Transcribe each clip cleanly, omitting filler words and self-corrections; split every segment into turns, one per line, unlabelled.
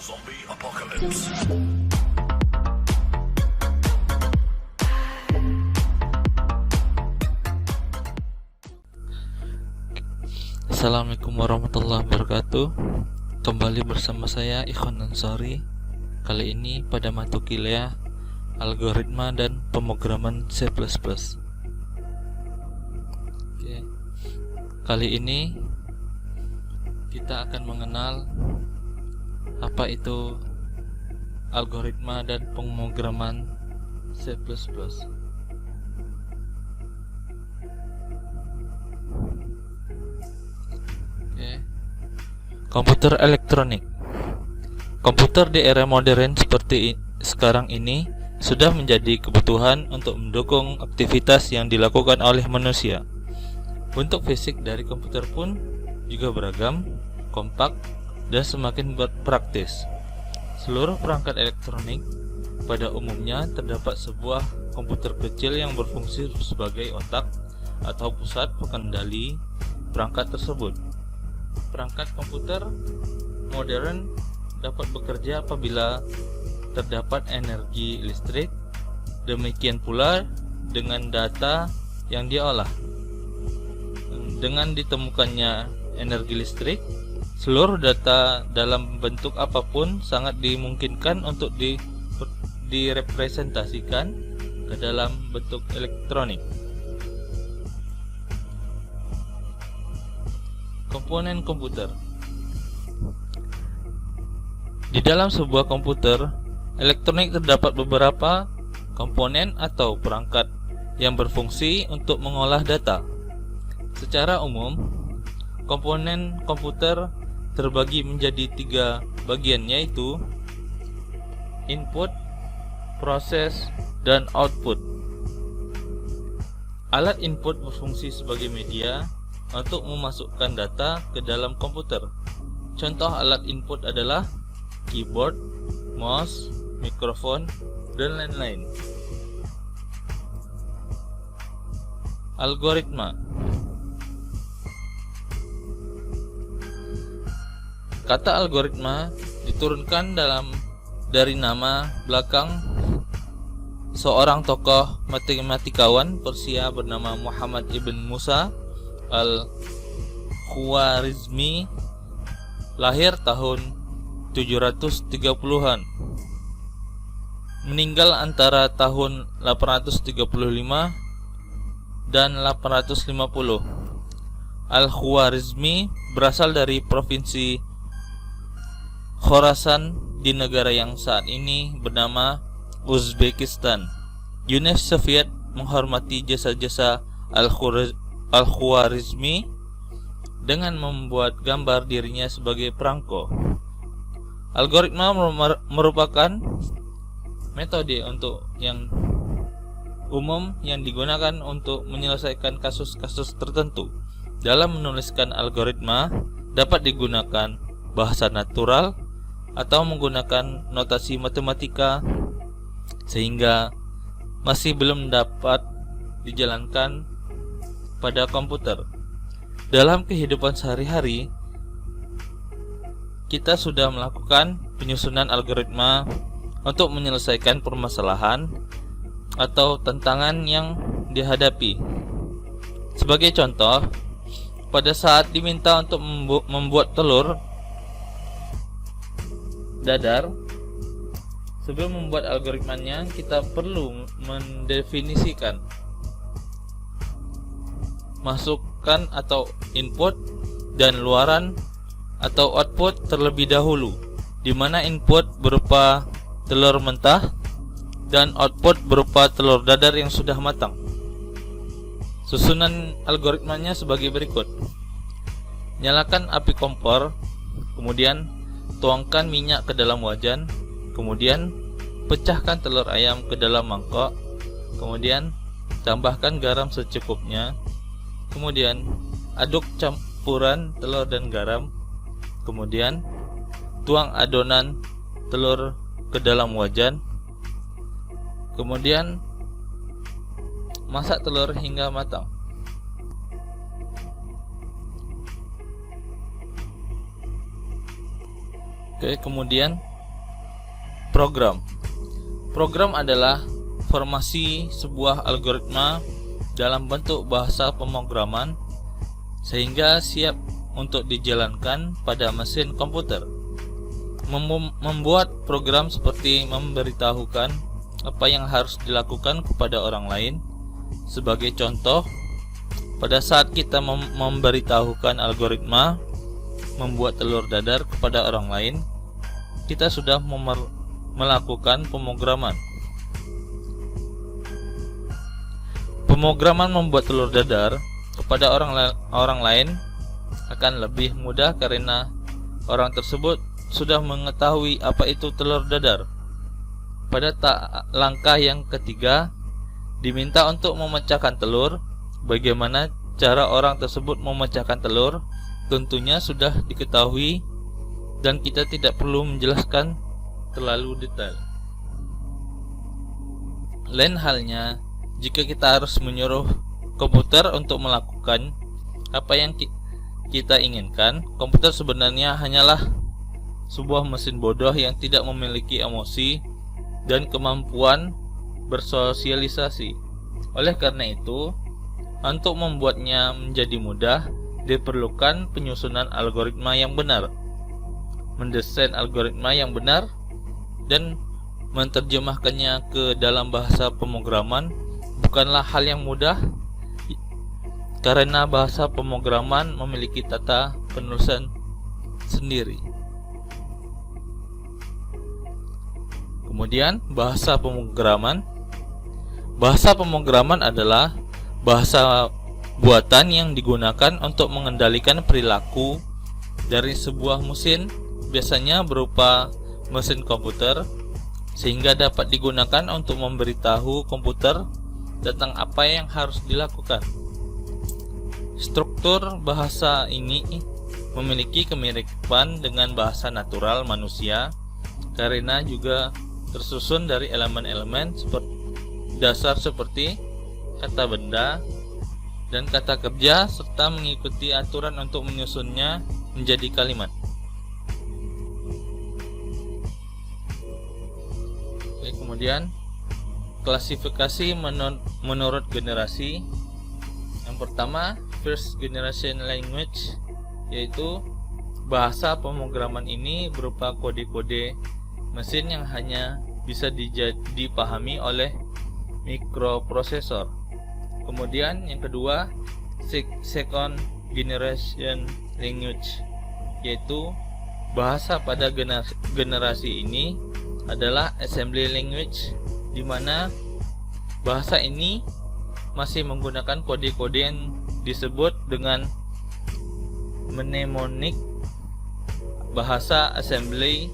Zombie Apocalypse.
Assalamualaikum warahmatullahi wabarakatuh. Kembali bersama saya Ikhwan Ansari. Kali ini pada mata kuliah algoritma dan pemrograman C++. Oke. Kali ini kita akan mengenal apa itu algoritma dan pemrograman C++. Komputer elektronik. Komputer di era modern seperti sekarang ini sudah menjadi kebutuhan untuk mendukung aktivitas yang dilakukan oleh manusia. Bentuk fisik dari komputer pun juga beragam, kompak, dan semakin praktis. Seluruh perangkat elektronik pada umumnya terdapat sebuah komputer kecil yang berfungsi sebagai otak atau pusat pengendali perangkat tersebut. Perangkat komputer modern dapat bekerja apabila terdapat energi listrik, demikian pula dengan data yang diolah. Dengan ditemukannya energi listrik, seluruh data dalam bentuk apapun sangat dimungkinkan untuk direpresentasikan ke dalam bentuk elektronik. Komponen komputer. Di dalam sebuah komputer elektronik terdapat beberapa komponen atau perangkat yang berfungsi untuk mengolah data. Secara umum, komponen komputer terbagi menjadi 3 bagian, yaitu input, proses, dan output. Alat input berfungsi sebagai media untuk memasukkan data ke dalam komputer. Contoh alat input adalah keyboard, mouse, mikrofon, dan lain-lain. Algoritma. Kata algoritma diturunkan dari nama belakang seorang tokoh matematikawan Persia bernama Muhammad ibn Musa Al-Khwarizmi, lahir tahun 730-an, meninggal antara tahun 835 dan 850. Al-Khwarizmi berasal dari provinsi Khorasan di negara yang saat ini bernama Uzbekistan. Uni Soviet menghormati jasa-jasa Al-Khwarizmi dengan membuat gambar dirinya sebagai perangko. Algoritma merupakan metode yang umum yang digunakan untuk menyelesaikan kasus-kasus tertentu. Dalam menuliskan algoritma dapat digunakan bahasa natural atau menggunakan notasi matematika, sehingga masih belum dapat dijalankan pada komputer. Dalam kehidupan sehari-hari, kita sudah melakukan penyusunan algoritma untuk menyelesaikan permasalahan atau tantangan yang dihadapi. Sebagai contoh, pada saat diminta untuk membuat telur dadar, sebelum membuat algoritmanya kita perlu mendefinisikan masukan atau input dan luaran atau output terlebih dahulu, di mana input berupa telur mentah dan output berupa telur dadar yang sudah matang. Susunan algoritmanya sebagai berikut. Nyalakan api kompor, kemudian tuangkan minyak ke dalam wajan, kemudian pecahkan telur ayam ke dalam mangkok, kemudian tambahkan garam secukupnya, kemudian aduk campuran telur dan garam, kemudian tuang adonan telur ke dalam wajan, kemudian masak telur hingga matang. Oke, kemudian Program. Program adalah formasi sebuah algoritma dalam bentuk bahasa pemrograman sehingga siap untuk dijalankan pada mesin komputer. Membuat program seperti memberitahukan apa yang harus dilakukan kepada orang lain. Sebagai contoh, pada saat kita memberitahukan algoritma membuat telur dadar kepada orang lain, kita sudah melakukan pemrograman. Pemrograman membuat telur dadar kepada orang lain akan lebih mudah karena orang tersebut sudah mengetahui apa itu telur dadar. Pada langkah yang ketiga, diminta untuk memecahkan telur. Bagaimana cara orang tersebut memecahkan telur tentunya sudah diketahui dan kita tidak perlu menjelaskan terlalu detail. Lain halnya jika kita harus menyuruh komputer untuk melakukan apa yang kita inginkan. Komputer sebenarnya hanyalah sebuah mesin bodoh yang tidak memiliki emosi dan kemampuan bersosialisasi. Oleh karena itu, untuk membuatnya menjadi mudah, diperlukan penyusunan algoritma yang benar. Mendesain algoritma yang benar dan menerjemahkannya ke dalam bahasa pemrograman bukanlah hal yang mudah, karena bahasa pemrograman memiliki tata penulisan sendiri. Kemudian, bahasa pemrograman. Bahasa pemrograman adalah bahasa buatan yang digunakan untuk mengendalikan perilaku dari sebuah mesin, biasanya berupa mesin komputer, sehingga dapat digunakan untuk memberitahu komputer tentang apa yang harus dilakukan. Struktur bahasa ini memiliki kemiripan dengan bahasa natural manusia karena juga tersusun dari elemen-elemen dasar seperti kata benda dan kata kerja serta mengikuti aturan untuk menyusunnya menjadi kalimat. Oke, kemudian klasifikasi menurut generasi. Yang pertama, first generation language, yaitu bahasa pemrograman ini berupa kode-kode mesin yang hanya bisa dipahami oleh mikroprosesor. Kemudian yang kedua, second generation language, yaitu bahasa pada generasi ini adalah assembly language, di mana bahasa ini masih menggunakan kode-kode yang disebut dengan mnemonik. Bahasa assembly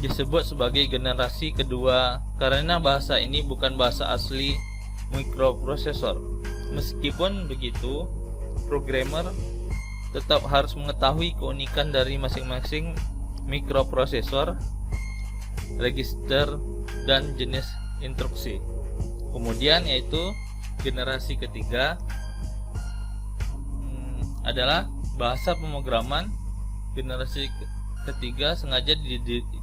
disebut sebagai generasi kedua karena bahasa ini bukan bahasa asli mikroprosesor. Meskipun begitu, programmer tetap harus mengetahui keunikan dari masing-masing mikroprosesor, register, dan jenis instruksi. Kemudian yaitu generasi ketiga adalah bahasa pemrograman. Generasi ketiga sengaja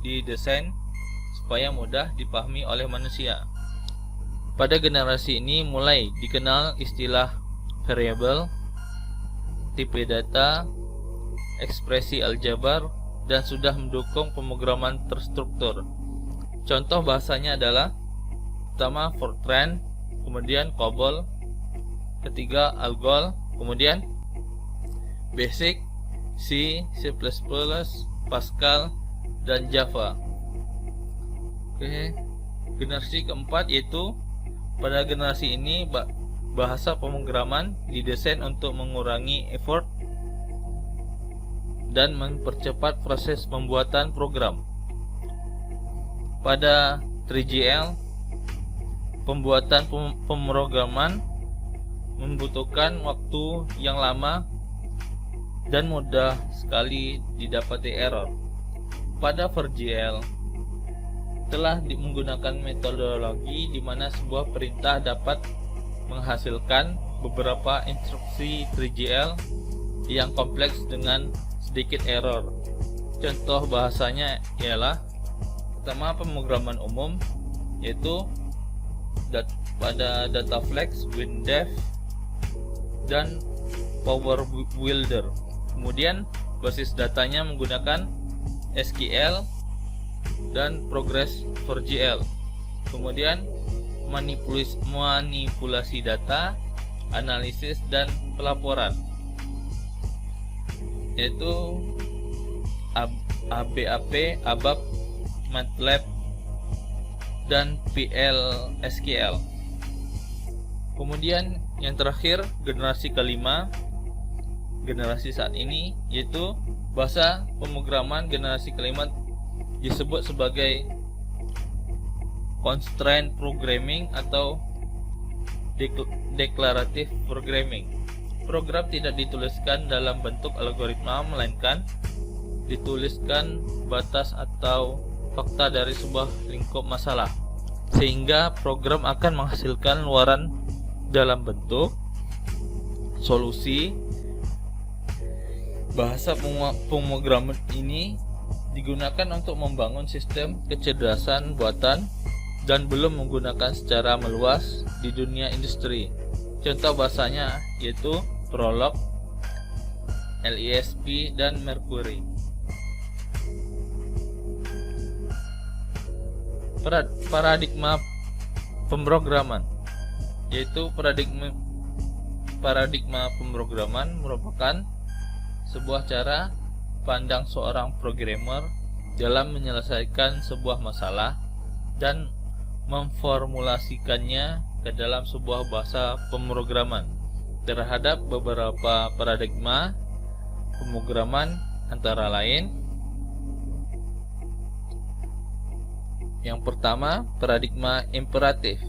didesain supaya mudah dipahami oleh manusia. Pada generasi ini mulai dikenal istilah variabel, tipe data, ekspresi aljabar, dan sudah mendukung pemrograman terstruktur. Contoh bahasanya adalah pertama Fortran, kemudian COBOL, ketiga ALGOL, kemudian Basic, C, C++, Pascal, dan Java. Oke, generasi keempat yaitu pada generasi ini bahasa pemrograman didesain untuk mengurangi effort dan mempercepat proses pembuatan program. Pada 3GL, pembuatan pemrograman membutuhkan waktu yang lama dan mudah sekali didapati error. Pada 4GL telah menggunakan metodologi di mana sebuah perintah dapat menghasilkan beberapa instruksi 3GL yang kompleks dengan sedikit error. Contoh bahasanya ialah pertama pemrograman umum, yaitu pada Dataflex, WinDev, dan Power Builder. Kemudian basis datanya menggunakan SQL dan Progress4GL. Kemudian manipulasi data, analisis, dan pelaporan, yaitu ABAP, ABAP, MATLAB, dan PL/SQL. Kemudian yang terakhir, generasi kelima, generasi saat ini, yaitu bahasa pemrograman generasi kelima disebut sebagai constraint programming atau declarative programming. Program tidak dituliskan dalam bentuk algoritma, melainkan dituliskan batas atau fakta dari sebuah lingkup masalah, sehingga program akan menghasilkan luaran dalam bentuk solusi. Bahasa pemrograman ini digunakan untuk membangun sistem kecerdasan buatan dan belum menggunakan secara meluas di dunia industri. Contoh bahasanya yaitu Prolog, LISP, dan Mercury. Paradigma pemrograman, yaitu paradigma pemrograman merupakan sebuah cara pandang seorang programmer dalam menyelesaikan sebuah masalah dan memformulasikannya ke dalam sebuah bahasa pemrograman. Terhadap beberapa paradigma pemrograman antara lain, yang pertama, paradigma imperatif.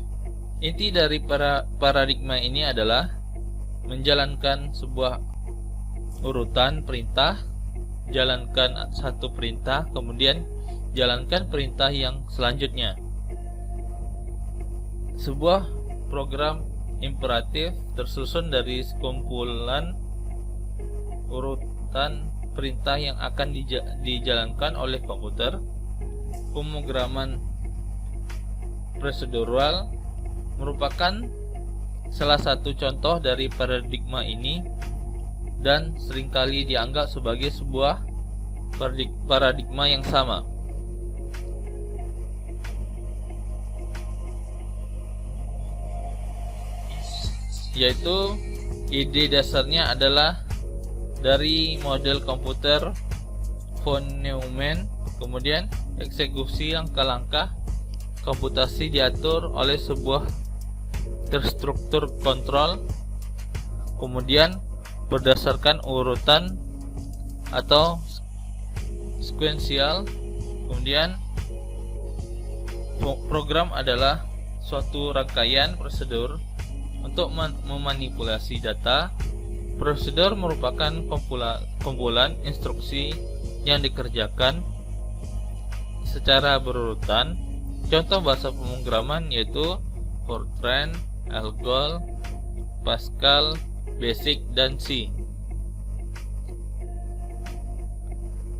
Inti dari paradigma ini adalah menjalankan sebuah urutan perintah, jalankan satu perintah, kemudian jalankan perintah yang selanjutnya. Sebuah program imperatif tersusun dari sekumpulan urutan perintah yang akan dijalankan oleh komputer. Pemrograman prosedural merupakan salah satu contoh dari paradigma ini dan seringkali dianggap sebagai sebuah paradigma yang sama. Yaitu ide dasarnya adalah dari model komputer von Neumann. Kemudian eksekusi langkah-langkah komputasi diatur oleh sebuah terstruktur kontrol, kemudian berdasarkan urutan atau sequential. Kemudian program adalah suatu rangkaian prosedur untuk memanipulasi data. Prosedur merupakan kumpulan instruksi yang dikerjakan secara berurutan. Contoh bahasa pemrograman yaitu Fortran, Algol, Pascal, Basic, dan C.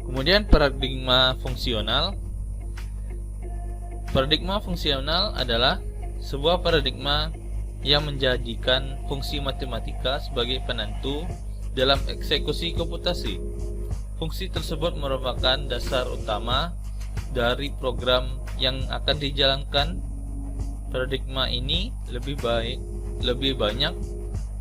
Kemudian paradigma fungsional. Paradigma fungsional adalah sebuah paradigma yang menjadikan fungsi matematika sebagai penentu dalam eksekusi komputasi. Fungsi tersebut merupakan dasar utama dari program yang akan dijalankan. Paradigma ini lebih banyak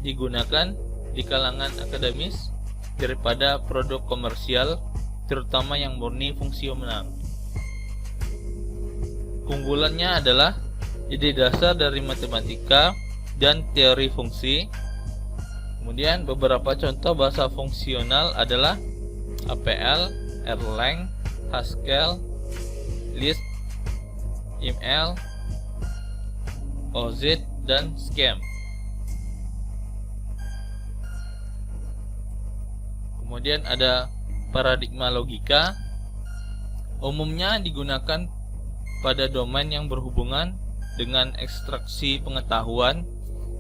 digunakan di kalangan akademis daripada produk komersial, terutama yang murni fungsional. Keunggulannya adalah ide dasar dari matematika dan teori fungsi. Kemudian beberapa contoh bahasa fungsional adalah APL, Erlang, Haskell, Lisp, ML, OZ, dan Scheme. Kemudian ada paradigma logika. Umumnya digunakan pada domain yang berhubungan dengan ekstraksi pengetahuan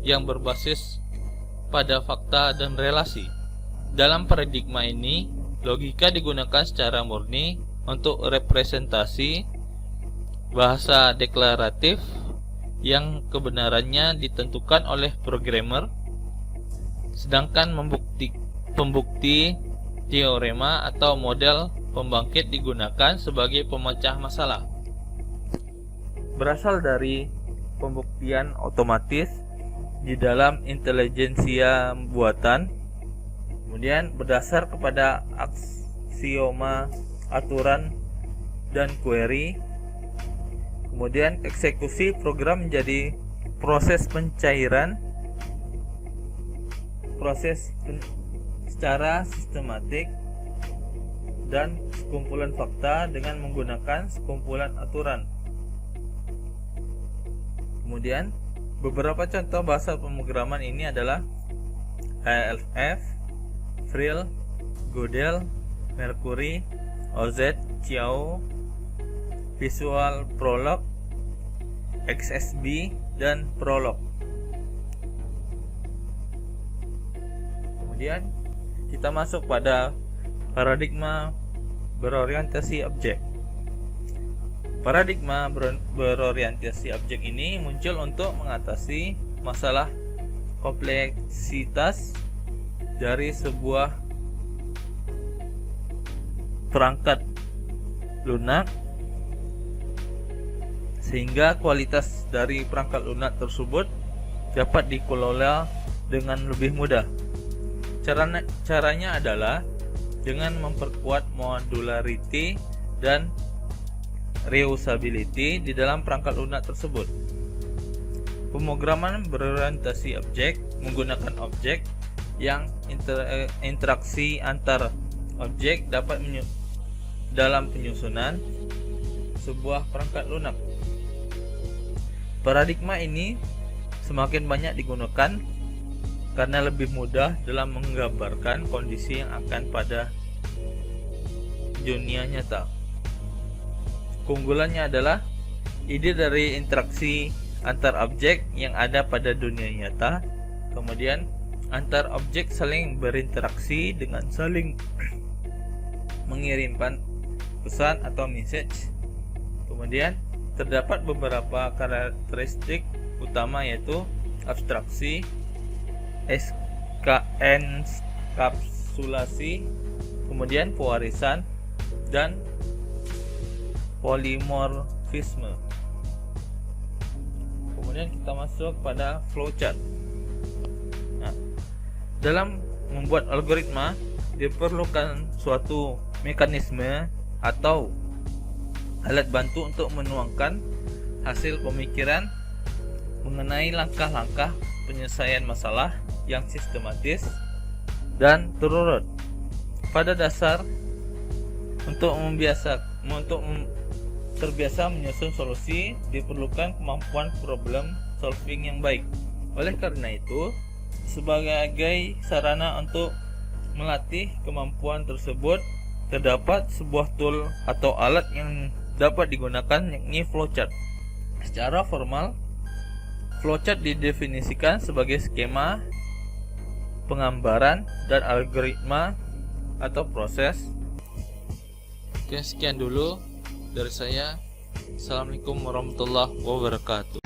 yang berbasis pada fakta dan relasi. Dalam paradigma ini, logika digunakan secara murni untuk representasi bahasa deklaratif yang kebenarannya ditentukan oleh programmer, sedangkan pembukti teorema atau model pembangkit digunakan sebagai pemecah masalah. Berasal dari pembuktian otomatis di dalam intelijensia buatan, kemudian berdasar kepada aksioma, aturan, dan query. Kemudian eksekusi program menjadi proses pencairan secara sistematik dan sekumpulan fakta dengan menggunakan sekumpulan aturan. Kemudian beberapa contoh bahasa pemrograman ini adalah ALF, Frill, Gödel, Mercury, OZ, Chiao, Visual Prolog, XSB, dan Prolog. Kemudian kita masuk pada paradigma berorientasi objek. Paradigma berorientasi objek ini muncul untuk mengatasi masalah kompleksitas dari sebuah perangkat lunak, sehingga kualitas dari perangkat lunak tersebut dapat dikelola dengan lebih mudah. Caranya adalah dengan memperkuat modularity dan reusability di dalam perangkat lunak tersebut. Pemrograman berorientasi objek menggunakan objek yang interaksi antar objek dapat dalam penyusunan sebuah perangkat lunak. Paradigma ini semakin banyak digunakan karena lebih mudah dalam menggambarkan kondisi yang akan pada dunia nyata. Keunggulannya adalah ide dari interaksi antar objek yang ada pada dunia nyata, kemudian antar objek saling berinteraksi dengan saling mengirimkan pesan atau message. Kemudian terdapat beberapa karakteristik utama, yaitu abstraksi, enskapsulasi, kemudian pewarisan, dan polimorfisme. Kemudian kita masuk pada flowchart. Nah, dalam membuat algoritma diperlukan suatu mekanisme atau alat bantu untuk menuangkan hasil pemikiran mengenai langkah-langkah penyelesaian masalah yang sistematis dan terurut. Pada dasar, untuk terbiasa menyusun solusi diperlukan kemampuan problem solving yang baik. Oleh karena itu, sebagai sarana untuk melatih kemampuan tersebut, terdapat sebuah tool atau alat yang dapat digunakan, yakni flowchart. Secara formal, flowchart didefinisikan sebagai skema penggambaran dan algoritma atau proses. Oke, sekian dulu dari saya. Assalamualaikum warahmatullahi wabarakatuh.